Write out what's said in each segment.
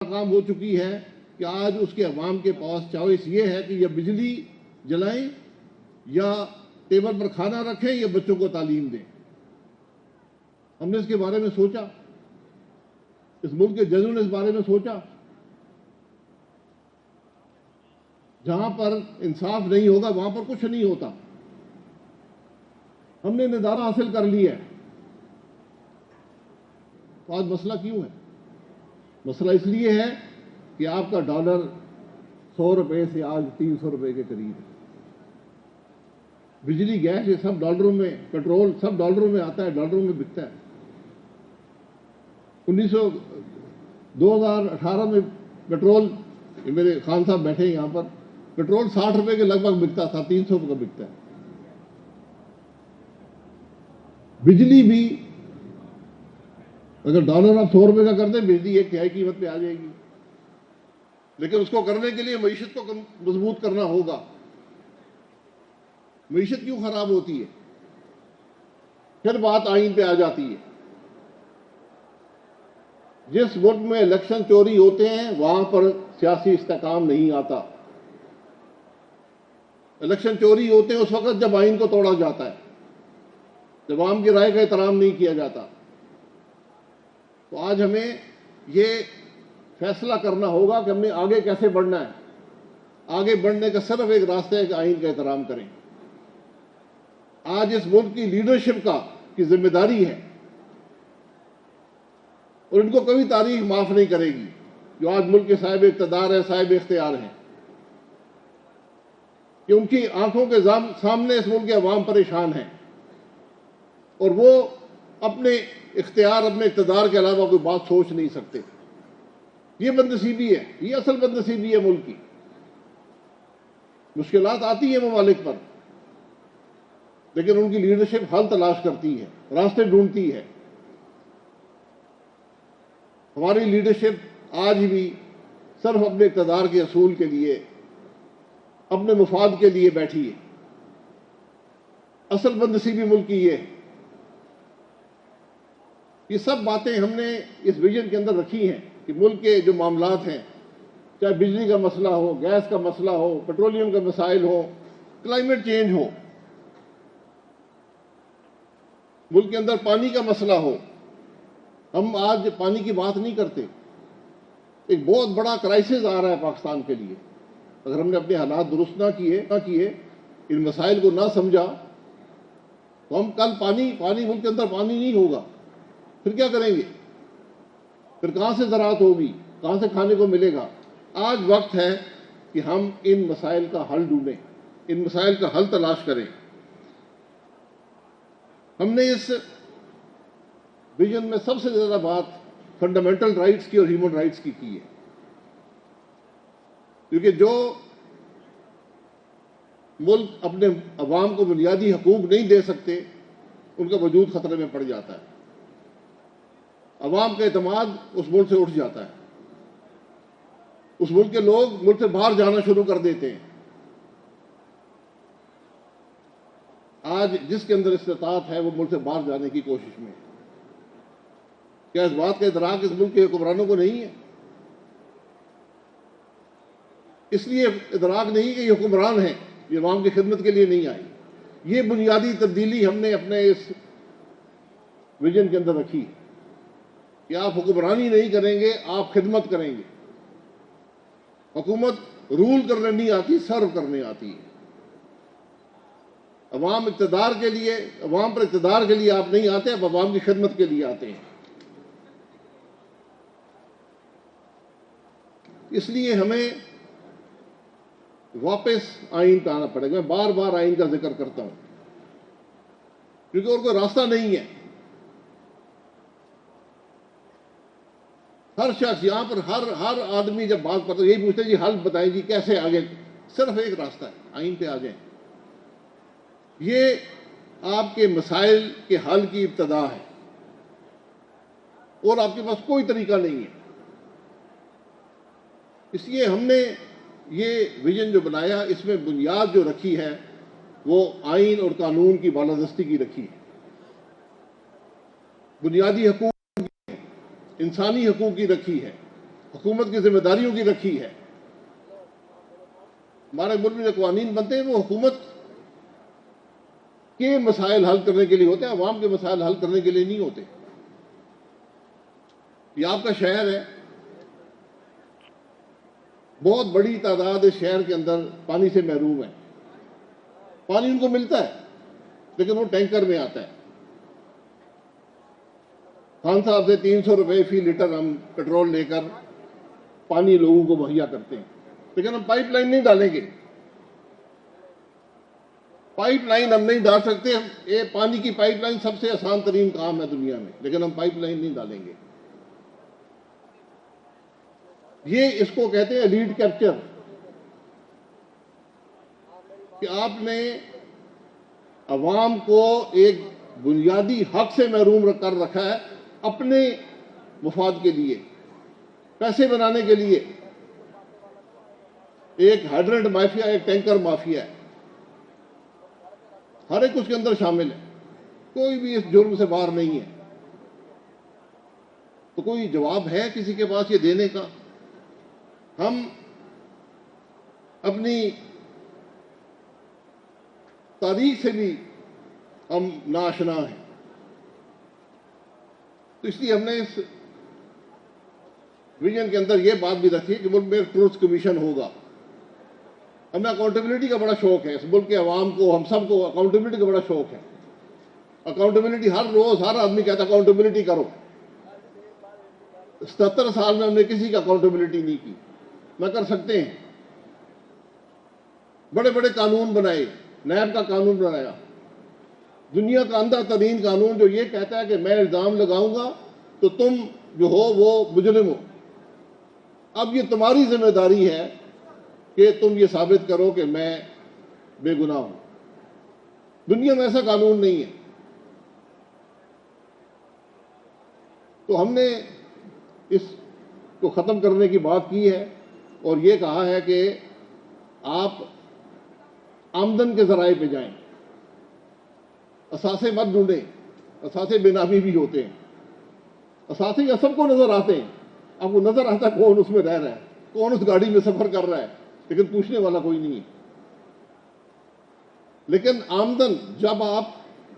ناکام ہو چکی ہے کہ آج اس کے عوام کے پاس چوائس یہ ہے کہ یا بجلی جلائیں یا ٹیبل پر کھانا رکھیں یا بچوں کو تعلیم دیں۔ ہم نے اس کے بارے میں سوچا؟ اس ملک کے ججوں نے اس بارے میں سوچا؟ جہاں پر انصاف نہیں ہوگا وہاں پر کچھ نہیں ہوتا۔ ہم نے ندارہ حاصل کر لیا ہے، تو آج مسئلہ کیوں ہے؟ مسئلہ اس لیے ہے کہ آپ کا ڈالر 100 روپے سے آج 300 روپے کے قریب ہے۔ بجلی گیس یہ سب ڈالروں میں، پیٹرول سب ڈالروں میں آتا ہے، ڈالروں میں بکتا ہے۔ 2018 میں پیٹرول، میرے خان صاحب بیٹھے ہیں یہاں پر، پیٹرول 60 روپے کے لگ بھگ بکتا تھا، 300 روپے کا بکتا ہے۔ بجلی بھی اگر ڈالر آپ 100 روپے کا کر دیں، بجلی 1/3 قیمت پہ آ جائے گی۔ لیکن اس کو کرنے کے لیے معیشت کو مضبوط کرنا ہوگا۔ معیشت کیوں خراب ہوتی ہے؟ پھر بات آئین پہ آ جاتی ہے۔ جس ملک میں الیکشن چوری ہوتے ہیں وہاں پر سیاسی استحکام نہیں آتا۔ الیکشن چوری ہوتے ہیں اس وقت جب آئین کو توڑا جاتا ہے، جب عوام کی رائے کا احترام نہیں کیا جاتا۔ تو آج ہمیں یہ فیصلہ کرنا ہوگا کہ ہم نے آگے کیسے بڑھنا ہے۔ آگے بڑھنے کا صرف ایک راستہ ہے کہ آئین کا احترام کریں۔ آج اس ملک کی لیڈرشپ کی ذمہ داری ہے، اور ان کو کبھی تاریخ معاف نہیں کرے گی جو آج ملک کے صاحب اقتدار ہیں، صاحب اختیار ہیں، کہ ان کی آنکھوں کے سامنے اس ملک کے عوام پریشان ہیں اور وہ اپنے اختیار، اپنے اقتدار کے علاوہ کوئی بات سوچ نہیں سکتے۔ یہ بدنصیبی ہے، یہ اصل بدنصیبی ہے ملک کی۔ مشکلات آتی ہیں ممالک پر، لیکن ان کی لیڈرشپ حل تلاش کرتی ہے، راستے ڈھونڈتی ہے۔ ہماری لیڈرشپ آج بھی صرف اپنے اقتدار کے اصول کے لیے، اپنے مفاد کے لیے بیٹھی ہے۔ اصل بدنصیبی ملک کی یہ سب باتیں ہم نے اس ویژن کے اندر رکھی ہیں کہ ملک کے جو معاملات ہیں، چاہے بجلی کا مسئلہ ہو، گیس کا مسئلہ ہو، پیٹرولیم کا مسائل ہو، کلائمیٹ چینج ہو، ملک کے اندر پانی کا مسئلہ ہو، ہم آج پانی کی بات نہیں کرتے۔ ایک بہت بڑا کرائسس آ رہا ہے پاکستان کے لیے۔ اگر ہم نے اپنے حالات درست نہ کیے، ان مسائل کو نہ سمجھا، تو ہم کل پانی ملک کے اندر پانی نہیں ہوگا، پھر کیا کریں گے؟ پھر کہاں سے زراعت ہوگی؟ کہاں سے کھانے کو ملے گا؟ آج وقت ہے کہ ہم ان مسائل کا حل ڈھونڈیں، ان مسائل کا حل تلاش کریں۔ ہم نے اس ویژن میں سب سے زیادہ بات فنڈامنٹل رائٹس کی اور ہیومن رائٹس کی ہے، کیونکہ جو ملک اپنے عوام کو بنیادی حقوق نہیں دے سکتے، ان کا وجود خطرے میں پڑ جاتا ہے۔ عوام کا اعتماد اس ملک سے اٹھ جاتا ہے، اس ملک کے لوگ ملک سے باہر جانا شروع کر دیتے ہیں۔ آج جس کے اندر استطاعت ہے وہ ملک سے باہر جانے کی کوشش میں ہے۔ کیا اس بات کا ادراک اس ملک کے حکمرانوں کو نہیں ہے؟ اس لیے ادراک نہیں کہ یہ حکمران ہیں، یہ عوام کی خدمت کے لیے نہیں آئی۔ یہ بنیادی تبدیلی ہم نے اپنے اس ویژن کے اندر رکھی کہ آپ حکمرانی نہیں کریں گے، آپ خدمت کریں گے۔ حکومت رول کرنے نہیں آتی، سرو کرنے آتی ہے۔ عوام پر اقتدار کے لیے آپ نہیں آتے، آپ عوام کی خدمت کے لیے آتے ہیں۔ اس لیے ہمیں واپس آئین پہ آنا پڑے گا۔ میں بار بار آئین کا ذکر کرتا ہوں کیونکہ اور کوئی راستہ نہیں ہے۔ ہر شخص یہاں پر، ہر آدمی جب بات کرتا ہے یہی پوچھتے ہیں جی حل بتائیں جی کیسے آگے۔ صرف ایک راستہ ہے، آئین پہ آ جائیں۔ یہ آپ کے مسائل کے حل کی ابتدا ہے، اور آپ کے پاس کوئی طریقہ نہیں ہے۔ اس لیے ہم نے یہ ویژن جو بنایا، اس میں بنیاد جو رکھی ہے وہ آئین اور قانون کی بالادستی کی رکھی ہے۔ بنیادی حقوق، انسانی حقوق کی رکھی ہے، حکومت کی ذمہ داریوں کی رکھی ہے. ہمارے ملک میں جو قوانین بنتے ہیں وہ حکومت کے مسائل حل کرنے کے لیے ہوتے ہیں، عوام کے مسائل حل کرنے کے لیے نہیں ہوتے. یہ آپ کا شہر ہے، بہت بڑی تعداد اس شہر کے اندر پانی سے محروم ہے. پانی ان کو ملتا ہے لیکن وہ ٹینکر میں آتا ہے. خان صاحب سے 300 روپے فی لیٹر ہم پیٹرول لے کر پانی لوگوں کو مہیا کرتے ہیں، لیکن ہم پائپ لائن نہیں ڈالیں گے. پائپ لائن ہم نہیں ڈال سکتے. یہ پانی کی پائپ لائن سب سے آسان ترین کام ہے دنیا میں، لیکن ہم پائپ لائن نہیں ڈالیں گے. یہ اس کو کہتے ہیں لیڈ کیپچر، کہ آپ نے عوام کو ایک بنیادی حق سے محروم کر رکھا ہے اپنے مفاد کے لیے، پیسے بنانے کے لیے. ایک ہائیڈرنٹ مافیا، ایک ٹینکر مافیا ہے، ہر ایک اس کے اندر شامل ہے. کوئی بھی اس جرم سے باہر نہیں ہے. تو کوئی جواب ہے کسی کے پاس یہ دینے کا؟ ہم اپنی تاریخ سے بھی ہم ناآشنا ہیں. تو اس لیے ہم نے اس ویژن کے اندر یہ بات بھی رکھی کہ ملک میں ٹروتھ کمیشن ہوگا. ہمیں اکاؤنٹیبلٹی کا بڑا شوق ہے. اس ملک کے عوام کو، ہم سب کو اکاؤنٹیبلٹی کا بڑا شوق ہے. اکاؤنٹیبلٹی ہر روز ہر آدمی کہتا ہے اکاؤنٹیبلٹی کرو. 77 سال میں ہم نے کسی کا اکاؤنٹیبلٹی نہیں کی. نہ کر سکتے ہیں. بڑے بڑے قانون بنائے، نیب کا قانون بنایا، دنیا کا اندھا ترین قانون جو یہ کہتا ہے کہ میں الزام لگاؤں گا تو تم جو ہو وہ مجرم ہو. اب یہ تمہاری ذمہ داری ہے کہ تم یہ ثابت کرو کہ میں بے گناہ ہوں. دنیا میں ایسا قانون نہیں ہے. تو ہم نے اس کو ختم کرنے کی بات کی ہے اور یہ کہا ہے کہ آپ آمدن کے ذرائع پہ جائیں، اثاثے مت ڈھونڈیں. اثاثے بے نامی بھی ہوتے ہیں. اثاثے یا سب کو نظر آتے ہیں. آپ کو نظر آتا ہے کون اس میں رہ رہا ہے، کون اس گاڑی میں سفر کر رہا ہے، لیکن پوچھنے والا کوئی نہیں ہے. لیکن آمدن، جب آپ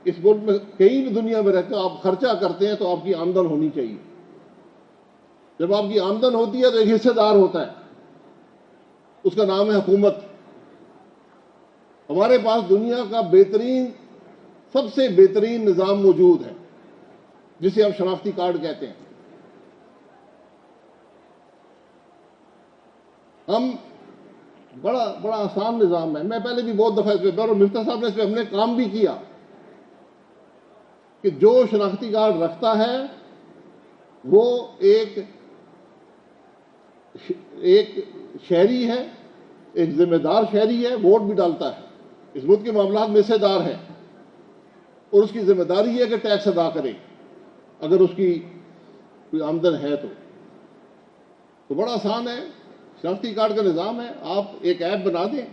اس ملک میں کہیں بھی دنیا میں رہتے ہو، آپ خرچہ کرتے ہیں تو آپ کی آمدن ہونی چاہیے. جب آپ کی آمدن ہوتی ہے تو ایک حصہ دار ہوتا ہے، اس کا نام ہے حکومت. ہمارے پاس دنیا کا بہترین، سب سے بہترین نظام موجود ہے جسے ہم شناختی کارڈ کہتے ہیں. ہم بڑا آسان نظام ہے. میں پہلے بھی بہت دفعہ اس پہ، اور مرزا صاحب نے اس پہ ہم نے کام بھی کیا کہ جو شناختی کارڈ رکھتا ہے وہ ایک شہری ہے، ایک ذمہ دار شہری ہے، ووٹ بھی ڈالتا ہے، اس ملک کے معاملات میں حصے دار ہے، اور اس کی ذمہ داری ہے کہ ٹیکس ادا کرے اگر اس کی کوئی آمدن ہے تو بڑا آسان ہے. شناختی کارڈ کا نظام ہے. آپ ایک ایپ بنا دیں،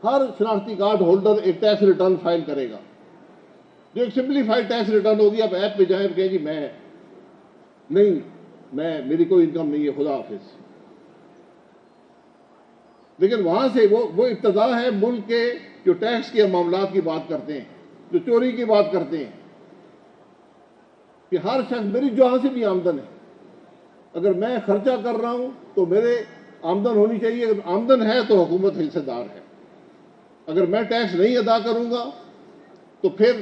ہر شناختی کارڈ ہولڈر ایک ٹیکس ریٹرن فائل کرے گا جو ایک سمپلیفائڈ ٹیکس ریٹرن ہوگی. آپ ایپ پہ جائیں اور کہیں جی میری کوئی انکم نہیں ہے، خدا حافظ. لیکن وہاں سے وہ ابتدا ہے ملک کے جو ٹیکس کے معاملات کی بات کرتے ہیں، جو چوری کی بات کرتے ہیں، کہ ہر شخص، میری جہاں سے بھی آمدن ہے، اگر میں خرچہ کر رہا ہوں تو میرے آمدن ہونی چاہیے. اگر آمدن ہے تو حکومت حصہ دار ہے. اگر میں ٹیکس نہیں ادا کروں گا تو پھر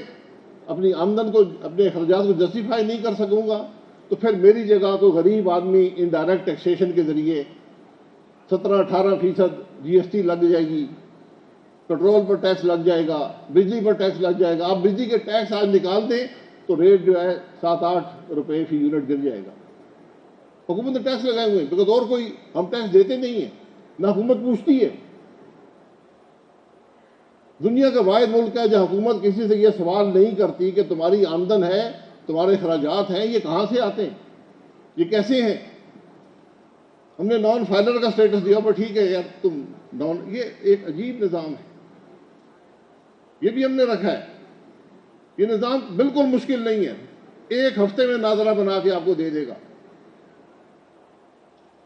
اپنی آمدن کو، اپنے اخراجات کو جسٹیفائی نہیں کر سکوں گا تو پھر میری جگہ کو غریب آدمی انڈائریکٹ ٹیکسیشن کے ذریعے 17-18% جی ایس ٹی لگ جائے گی، پیٹرول پر ٹیکس لگ جائے گا، بجلی پر ٹیکس لگ جائے گا. آپ بجلی کے ٹیکس آج نکال دیں تو ریٹ جو ہے 7-8 روپے فی یونٹ گر جائے گا. حکومت نے ٹیکس لگائے ہوئے ہیں، بیکاز اور کوئی، ہم ٹیکس دیتے نہیں ہیں، نہ حکومت پوچھتی ہے. دنیا کا واحد ملک ہے جہاں حکومت کسی سے یہ سوال نہیں کرتی کہ تمہاری آمدن ہے، تمہارے اخراجات ہیں، یہ کہاں سے آتے ہیں، یہ کیسے ہیں. ہم نے نان فائلر کا سٹیٹس دیا، پر ٹھیک ہے یار تم یہ ایک عجیب نظام ہے. یہ بھی ہم نے رکھا ہے. یہ نظام بالکل مشکل نہیں ہے، 1 ہفتے میں ناظرہ بنا کے آپ کو دے دے گا.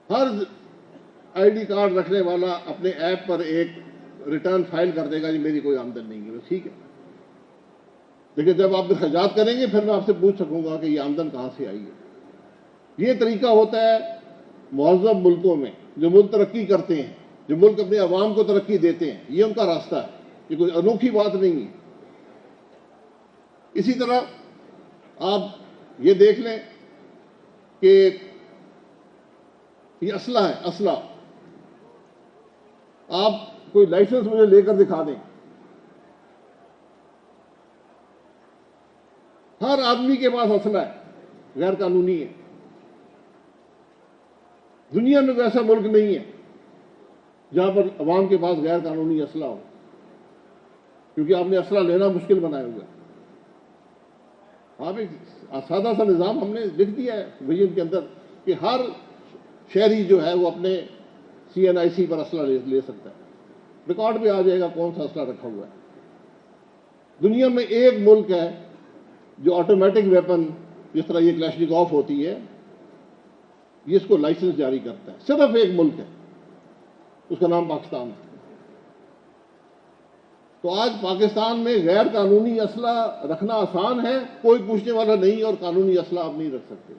ہر آئی ڈی کارڈ رکھنے والا اپنے ایپ پر ایک ریٹرن فائل کر دے گا جی میری کوئی آمدن نہیں ہے، ٹھیک ہے، لیکن جب آپ اخراجات کریں گے پھر میں آپ سے پوچھ سکوں گا کہ یہ آمدن کہاں سے آئی ہے۔ یہ طریقہ ہوتا ہے مہذب ملکوں میں، جو ملک ترقی کرتے ہیں، جو ملک اپنے عوام کو ترقی دیتے ہیں، یہ ان کا راستہ ہے، یہ کوئی انوکھی بات نہیں ہے۔ اسی طرح آپ یہ دیکھ لیں کہ یہ اسلحہ ہے، اسلحہ، آپ کوئی لائسنس مجھے لے کر دکھا دیں، ہر آدمی کے پاس اسلحہ ہے، غیر قانونی ہے۔ دنیا میں ویسا ملک نہیں ہے جہاں پر عوام کے پاس غیر قانونی اسلحہ ہو، کیونکہ آپ نے اسلحہ لینا مشکل بنایا ہوا ہے۔ آپ ایک سادہ سا نظام ہم نے لکھ دیا ہے ویژن کے اندر کہ ہر شہری جو ہے وہ اپنے CNIC پر اسلحہ لے سکتا ہے، ریکارڈ پہ آ جائے گا کون سا اسلحہ رکھا ہوا ہے۔ دنیا میں ایک ملک ہے جو آٹومیٹک ویپن جس طرح یہ کلاشنکوف ہوتی ہے، یہ اس کو لائسنس جاری کرتا ہے، صرف ایک ملک ہے، اس کا نام پاکستان ہے۔ تو آج پاکستان میں غیر قانونی اسلحہ رکھنا آسان ہے، کوئی پوچھنے والا نہیں، اور قانونی اسلحہ آپ نہیں رکھ سکتے۔